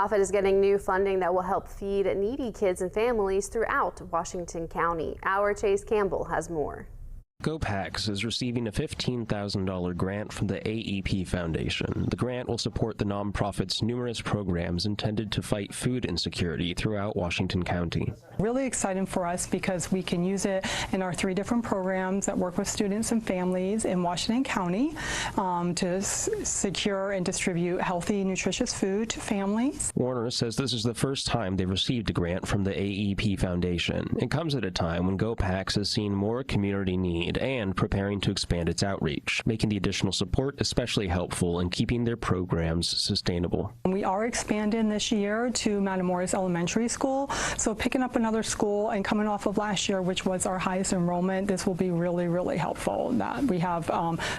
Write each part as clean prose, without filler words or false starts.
Nonprofit is getting new funding that will help feed needy kids and families throughout Washington County. Our Chase Campbell has more. GoPacks is receiving a $15,000 grant from the AEP Foundation. The grant will support the nonprofit's numerous programs intended to fight food insecurity throughout Washington County. Really exciting for us because we can use it in our 3 different programs that work with students and families in Washington County to secure and distribute healthy, nutritious food to families. Warner says this is the first time they've received a grant from the AEP Foundation. It comes at a time when GoPacks has seen more community need and preparing to expand its outreach, making the additional support especially helpful in keeping their programs sustainable. We are expanding this year to Matamoros Elementary School, so picking up another school and coming off of last year, which was our highest enrollment, this will be really, really helpful that we have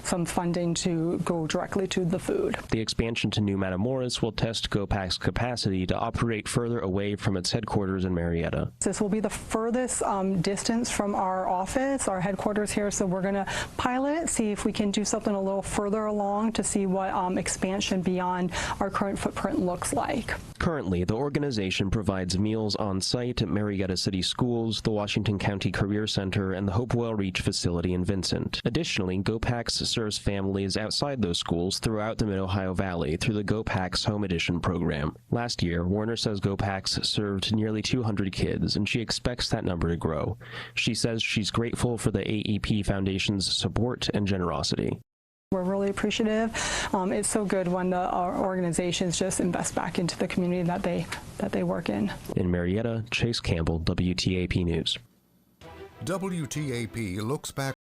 some funding to go directly to the food. The expansion to New Matamoros will test GoPacks' capacity to operate further away from its headquarters in Marietta. This will be the furthest distance from our office, our headquarters here, so we're going to pilot it, see if we can do something a little further along to see what expansion beyond our current footprint looks like. Currently, the organization provides meals on site at Marietta City Schools, the Washington County Career Center, and the Hopewell Reach facility in Vincent. Additionally, GoPacks serves families outside those schools throughout the Mid-Ohio Valley through the GoPacks Home Edition program. Last year, Warner says GoPacks served nearly 200 kids, and she expects that number to grow. She says she's grateful for the AEP Foundation's support and generosity. We're really appreciative. It's so good when our organizations just invest back into the community that they work in. In Marietta, Chase Campbell, WTAP News. WTAP looks back